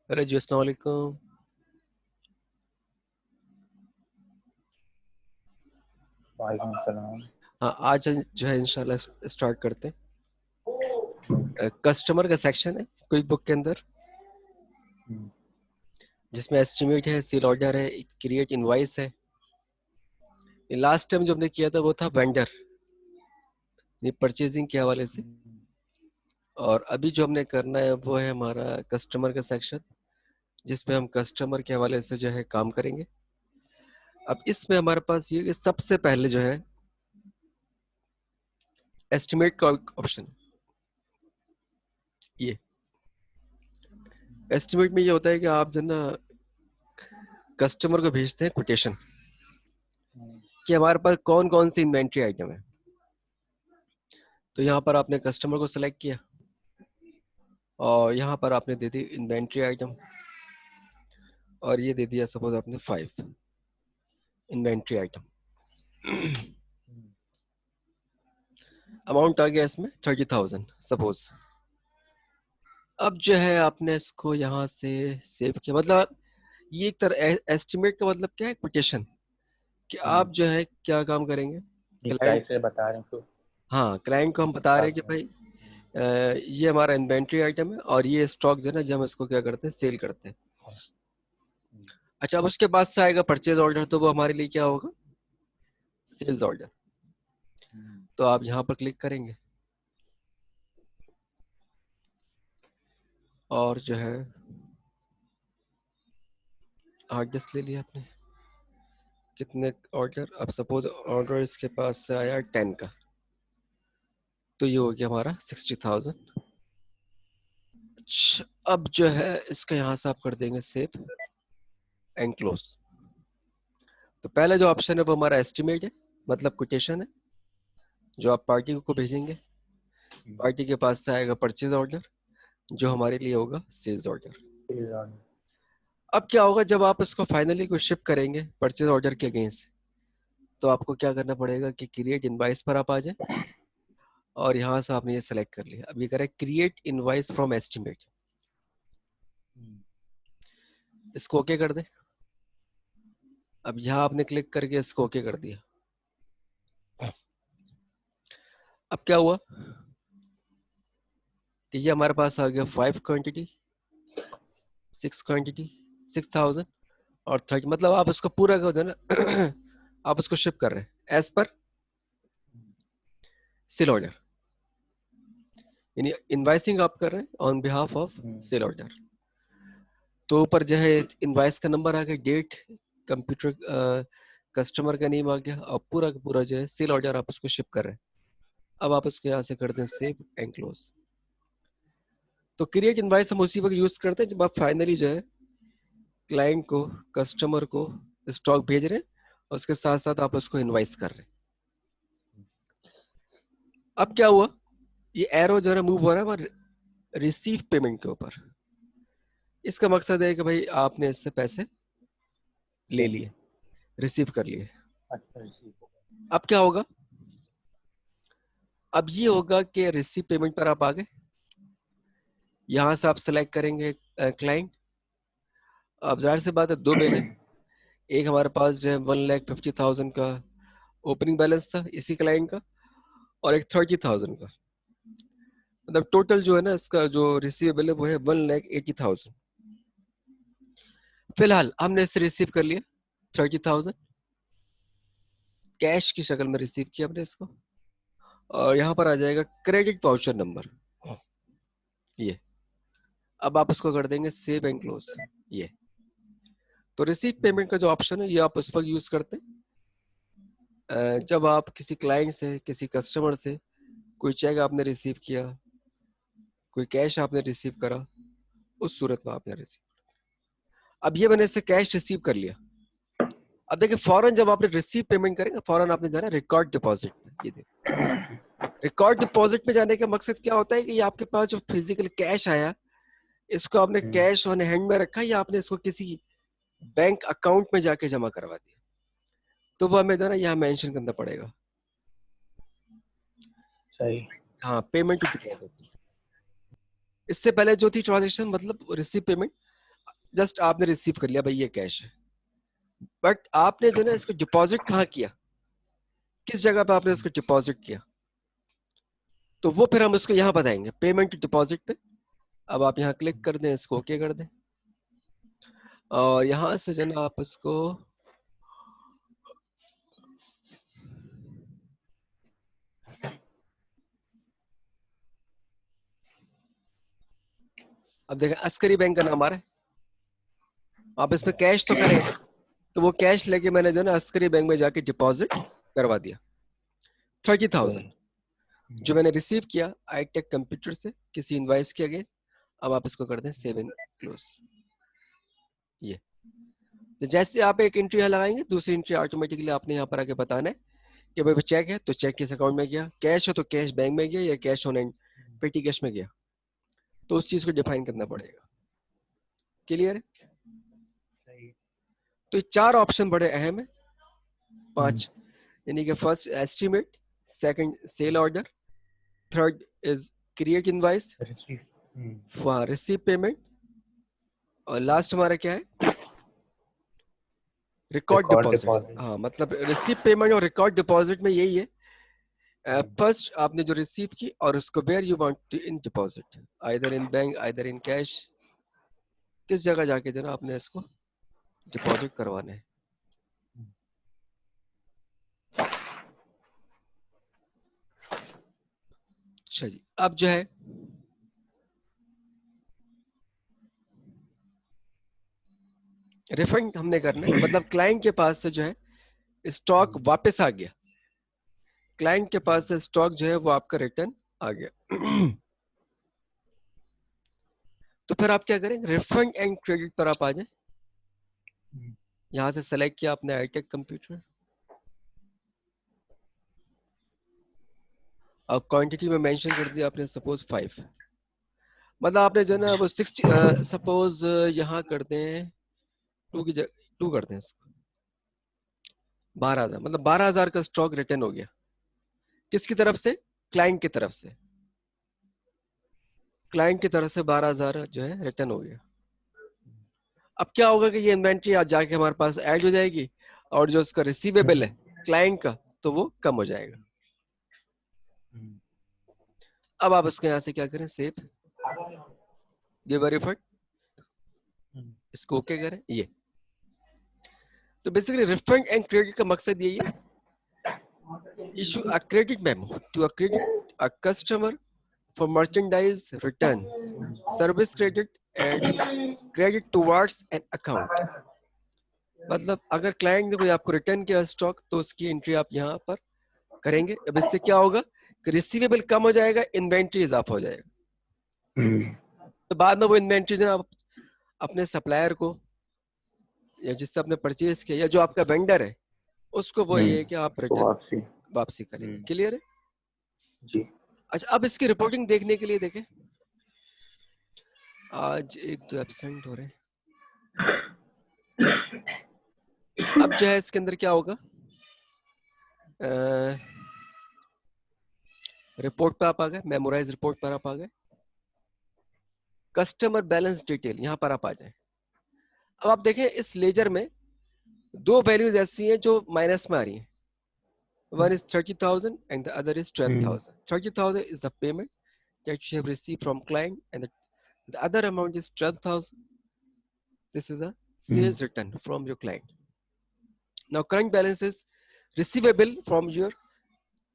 अरे जी अस्सलाम वालेकुम। वालेकुम सलाम। हाँ, आज जो है इंशाल्लाह स्टार्ट करते हैं। कस्टमर का सेक्शन है क्विक बुक के अंदर, जिसमें एस्टिमेट है, सेल ऑर्डर है, क्रिएट इनवॉइस है। लास्ट टाइम जो हमने किया था वो था वेंडर, ये परचेजिंग के हवाले से। और अभी जो हमने करना है वो है हमारा कस्टमर का सेक्शन, जिसमें हम कस्टमर के हवाले से जो है काम करेंगे। अब इसमें हमारे पास ये कि सबसे पहले जो है एस्टिमेट का ऑप्शन। ये एस्टिमेट में ये होता है कि आप जो ना कस्टमर को भेजते हैं कोटेशन कि हमारे पास कौन कौन सी इन्वेंट्री आइटम है। तो यहाँ पर आपने कस्टमर को सिलेक्ट किया और यहाँ पर आपने दे दी इन्वेंट्री आइटम, और ये दे दिया सपोज आपने 5 इन्वेंट्री आइटम। अमाउंट आ गया इसमें 30,000 सपोज। अब जो है आपने इसको यहाँ से सेव किया, मतलब ये एक तरह एस्टिमेट का मतलब क्या है, कोटेशन, कि आप जो है क्या काम करेंगे ये क्लाइंट। प्राइस बता रहे हैं तो हाँ, क्लाइंट को हम बता रहे हैं कि भाई ये हमारा इन्वेंट्री आइटम है और ये स्टॉक जो है ना, जब हम इसको क्या करते हैं, सेल करते हैं। अच्छा, अब उसके बाद से आएगा परचेज ऑर्डर, तो वो हमारे लिए क्या होगा, सेल्स ऑर्डर। तो आप यहाँ पर क्लिक करेंगे और जो है हार्ड डिस्क ले लिया आपने। कितने ऑर्डर, अब सपोज ऑर्डर इसके पास से आया 10 का, तो ये हो गया हमारा 60,000। अच्छा, अब जो है इसका यहाँ से आप कर देंगे सेव एंड क्लोज। तो पहले जो ऑप्शन है वो हमारा एस्टिमेट है, मतलब कोटेशन है जो आप पार्टी को भेजेंगे। पार्टी के पास से आएगा परचेज ऑर्डर, जो हमारे लिए होगा सेल्स ऑर्डर। अब क्या होगा जब आप इसको फाइनली को शिप करेंगे परचेज ऑर्डर के अगेंस्ट, तो आपको क्या करना पड़ेगा कि क्रिएट इनवॉइस पर आप आ जाए और यहाँ से आपने ये सेलेक्ट कर लिया। अब ये करें क्रिएट इनवॉइस फ्रॉम एस्टिमेट, इसको ओके कर दें। अब यहाँ आपने क्लिक करके इसको ओके कर दिया। अब क्या हुआ कि ये हमारे पास आ गया 5 क्वांटिटी, 6 क्वांटिटी, 6,000 और 30, मतलब आप इसको पूरा कर दो ना। आप उसको शिप कर रहे हैं एज पर सेल ऑर्डर, यानी इनवाइसिंग आप कर रहे हैं on behalf of sale order. तो ऊपर जो है इनवाइस का नंबर आ गया, डेट, कंप्यूटर, कस्टमर का नेम आ गया, और पूरा का पूरा जो है सेल ऑर्डर आप उसको शिप कर रहे हैं। अब आप इसको यहाँ से कर दें सेव एंड क्लोज। तो क्रिएट इनवाइस हम उसी वक्त यूज करते हैं जब आप फाइनली जो है क्लाइंट को, कस्टमर को स्टॉक भेज रहे हैं और उसके साथ साथ आप उसको इनवाइस कर रहे हैं। अब क्या हुआ, ये एरो जो है मूव हो रहा है रिसीव पेमेंट के ऊपर। इसका मकसद है कि भाई आपने इससे पैसे ले लिए, रिसीव कर लिए। अब क्या होगा, अब ये होगा कि रिसीव पेमेंट पर आप आ गए, यहाँ से आप सेलेक्ट करेंगे क्लाइंट। अब जाहिर सी बात है दो बिल है, एक हमारे पास जो है 1,50,000 का ओपनिंग बैलेंस था इसी क्लाइंट का, और एक 30,000 का, मतलब टोटल जो है ना इसका जो रिसीवेबल है वो है 1,80,000। फिलहाल हमने इसे रिसीव कर लिया 30,000 कैश की शक्ल में रिसीव किया हमने इसको, और यहाँ पर आ जाएगा क्रेडिट वाउचर नंबर ये। अब आप उसको कर देंगे सेव एंड क्लोज। ये तो रिसीव पेमेंट का जो ऑप्शन है ये आप उस वक्त यूज करते हैं जब आप किसी क्लाइंट से, किसी कस्टमर से कोई चेक आपने रिसीव किया, कोई कैश आपने रिसीव करा, उस सूरत में आपने रिसीव। अब ये मैंने इससे कैश रिसीव कर लिया। अब देखिए फौरन जब आपने रिसीव पेमेंट करेंगे फौरन आपने जाना रिकॉर्ड डिपॉजिट में। ये देखिए रिकॉर्ड डिपॉजिट में जाने का मकसद क्या होता है कि ये आपके पास जो फिजिकल कैश आया, इसको आपने कैश ऑन हैंड में रखा या आपने इसको किसी बैंक अकाउंट में जाके जमा करवा दिया, तो वो हमें ना यहाँ मेंशन करना पड़ेगा। सही। हाँ, पेमेंट टू डिपॉजिट। इससे पहले जो थी ट्रांजेक्शन मतलब रिसीव पेमेंट, जस्ट आपने रिसीव कर लिया भाई ये कैश है, बट आपने जो है ना इसको डिपॉजिट कहाँ किया, किस जगह पे आपने इसको डिपॉजिट किया, तो वो फिर हम इसको यहाँ बताएंगे पेमेंट डिपॉजिट पे। अब आप यहाँ क्लिक कर दें, इसको ओके कर दें, और यहाँ से जो है ना आप इसको अब देखें अस्करी बैंक का नाम आ रहा है, आप इसमें कैश तो करें, तो वो कैश लेके मैंने जो है ना अस्करी बैंक में जाके डिपॉजिट करवा दिया 30,000 जो मैंने रिसीव किया आईटेक कंप्यूटर से किसी इनवाइस के अगेंस्ट। अब आप इसको कर दें सेव एंड क्लोज। ये तो जैसे आप एक एंट्री यहाँ लगाएंगे, दूसरी एंट्री ऑटोमेटिकली आपने यहाँ पर आके बताना है कि भाई चेक है तो चेक किस अकाउंट में गया, कैश है तो कैश बैंक में गया या कैश ऑन पेटी कैश में गया, तो उस चीज को डिफाइन करना पड़ेगा। क्लियर है? सही। तो ये 4 ऑप्शन बड़े अहम है, 5, यानी कि first estimate, second sale order, third is create invoice, receive payment, और लास्ट हमारा क्या है रिकॉर्ड डिपॉजिट। हाँ मतलब रिसीव पेमेंट और रिकॉर्ड डिपॉजिट में यही है, फर्स्ट आपने जो रिसीव की और उसको where you want to in deposit, either in bank either in cash, किस जगह जाके जो ना आपने इसको डिपॉजिट करवाना है। अच्छा जी, अब जो है रिफंड हमने करना है, मतलब क्लाइंट के पास से जो है स्टॉक वापस आ गया, क्लाइंट के पास से स्टॉक जो है वो आपका रिटर्न आ गया। तो फिर आप क्या करें, रिफंड एंड क्रेडिट पर आप आ जाए, यहां से सेलेक्ट किया आपने आईटेक कंप्यूटर, और क्वांटिटी में मेंशन कर दिया आपने सपोज 5, मतलब आपने जो है ना वो 60 सपोज यहाँ कर दें 2 की जगह 2 कर दें इसको 12,000, मतलब 12,000 का स्टॉक रिटर्न हो गया, किसकी तरफ से, क्लाइंट की तरफ से, क्लाइंट की तरफ से 12,000 जो है रिटर्न हो गया। अब क्या होगा कि ये इन्वेंट्री आज जाके हमारे पास ऐड हो जाएगी, और जो उसका रिसीवेबल है क्लाइंट का तो वो कम हो जाएगा। अब आप उसको यहाँ से क्या करें, सेव, गिव अ रिफंड, इसको ओके करें। ये तो बेसिकली रिफंड एंड क्रेडिट का मकसद यही है, issue a credit memo to a customer for merchandise returns, service credit and credit towards an account। मतलब अगर क्लाइंट ने कोई आपको रिटर्न किया स्टॉक तो उसकी एंट्री आप यहाँ पर करेंगे। अब इससे क्या होगा कि रिसीवेबल कम हो जाएगा, इन्वेंट्री इजाफा हो जाएगा, तो बाद में वो इन्वेंट्री जो आप अपने सप्लायर को या जिससे आपने परचेज किया या जो आपका वेंडर है उसको वो ये है कि आप रिटर्न वापसी करेंगे। क्लियर है जी। अच्छा, अब इसकी रिपोर्टिंग देखने के लिए देखें, आज 1-2 एब्सेंट हो रहे हैं। अब जो है इसके अंदर क्या होगा, रिपोर्ट पे आप आ गए, मेमोराइज रिपोर्ट पर आप आ गए, कस्टमर बैलेंस डिटेल यहाँ पर आप आ जाए। अब आप देखें इस लेजर में 2 वैल्यूज ऐसी हैं जो माइनस में आ रही हैं, one is 30,000 and the other is 12,000। 30,000 is the payment that you have received from client and the other amount is 12,000, this is a sales return from your client। Now current balance is receivable from your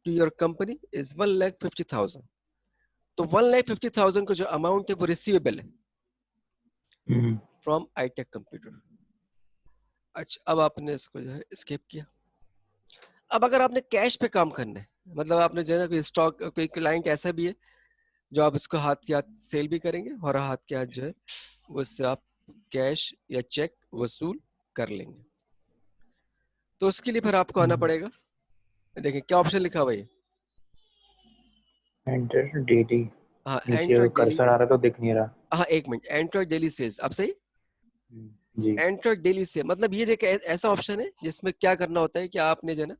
to your company is 1,50,000, तो 1,50,000 का जो amount है वो receivable है from आईटेक computer. अच्छा, अब आपने इसको जो है स्किप किया। अब अगर आपने कैश पे काम करना है, मतलब आपने जो है ना कोई स्टॉक, कोई क्लाइंट ऐसा भी है जो आप इसको हाथ के हाथ सेल भी करेंगे और हाथ के हाथ जो है उससे आप कैश या चेक वसूल कर लेंगे, तो उसके लिए फिर आपको आना पड़ेगा, देखिए क्या ऑप्शन लिखा हुआ है, एंटर डेली। हाँ नीचे एंटर डेली, कर्सर आ रहा तो दिख नहीं रहा। हाँ एक मिनट, एंटर डेली सेल्स, अब सही, जी। एंटर डेली से मतलब ये देखिए ऐसा ऑप्शन है जिसमें क्या करना होता है कि आपने जो है ना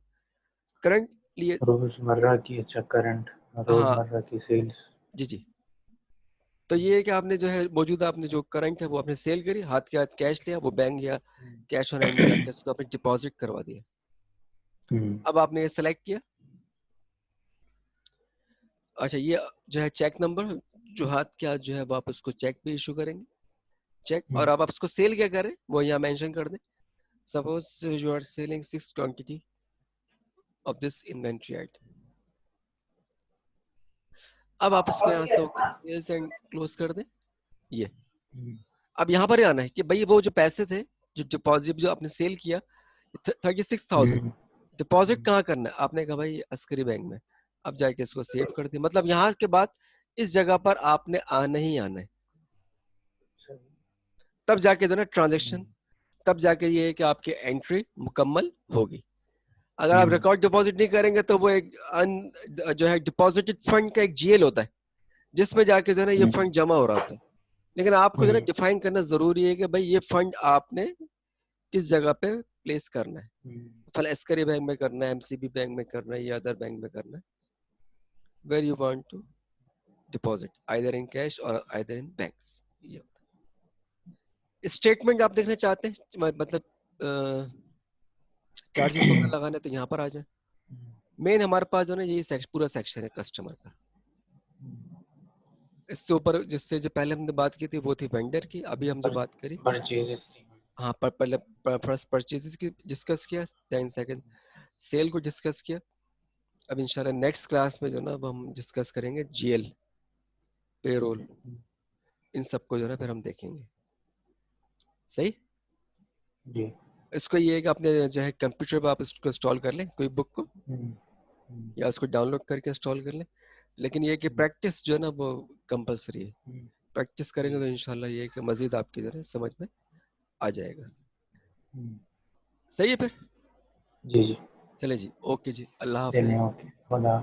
करंट लिए, रोजमर्रा की, अच्छा करंट हाँ रोजमर्रा की सेल्स। जी जी, तो ये है कि आपने जो है मौजूदा आपने जो करंट है वो आपने सेल करी, हाथ के हाथ कैश लिया, वो बैंक या कैश ऑन हैंड जाके उसको आपने डिपॉजिट करवा दिया। अब आपने ये सेलेक्ट किया। अच्छा, ये जो है चेक नंबर, जो हाथ के हाथ जो है वो आप उसको चेक पे इशू करेंगे, चेक। और अब आप उसको सेल क्या करें वो यहाँ मेंशन कर दें। Suppose you are selling 6 quantity of this inventory item. अब आप उसको यहाँ से ओके सेल्स एंड क्लोज कर दें। ये अब यहाँ पर ही आना है कि भाई वो जो पैसे थे, जो डिपॉजिट जो आपने सेल किया 36,000, डिपॉजिट कहाँ करना है? आपने कहा भाई अस्करी बैंक में। अब जाके इसको सेव कर दिया, मतलब यहाँ के बाद इस जगह पर आपने आना ही आना है, तब जाके जो ना ट्रांजेक्शन, तब जाके ये है कि आपकी एंट्री मुकम्मल होगी। अगर आप रिकॉर्ड डिपॉजिट नहीं करेंगे तो वो एक जो है डिपॉजिटेड फंड का एक जीएल होता है, जिसमें जाके जो है ना ये फंड जमा हो रहा होता है। लेकिन आपको जो है ना डिफाइन करना जरूरी है कि भाई ये फंड आपने किस जगह पे प्लेस करना है। फल एस्करी बैंक में करना है, एमसीबी बैंक में करना है, या अदर बैंक में करना है, where you want to deposit, either in cash और आइदर इन बैंक्स। ये स्टेटमेंट आप देखना चाहते हैं, मतलब चार्जेस वगैरह लगाने, तो यहाँ पर आ जाए। मेन हमारे पास जो ना ये पूरा सेक्शन है कस्टमर का। इससे ऊपर जिससे जो पहले हमने बात की थी वो थी वेंडर की, अभी हम जो बात करी हाँ पर पहले फर्स्ट परचेजेस की डिस्कस किया, देन सेकंड सेल को डिस्कस किया। अब इंशाल्लाह नेक्स्ट क्लास में जो ना वो हम डिस्कस करेंगे जीएल, पेरोल, इन सबको जो ना फिर हम देखेंगे। सही जी। इसको ये है कि अपने जो है कंप्यूटर पर आप इसको इंस्टॉल कर लें कोई बुक को, या उसको डाउनलोड करके इंस्टॉल कर लें। लेकिन ये कि प्रैक्टिस जो है ना वो कंपलसरी है, प्रैक्टिस करेंगे तो इंशाल्लाह ये कि मजीद आपकी जो है समझ में आ जाएगा। सही है फिर? जी जी। चले जी, ओके जी, अल्लाह हाफिज। धन्यवाद। खुदा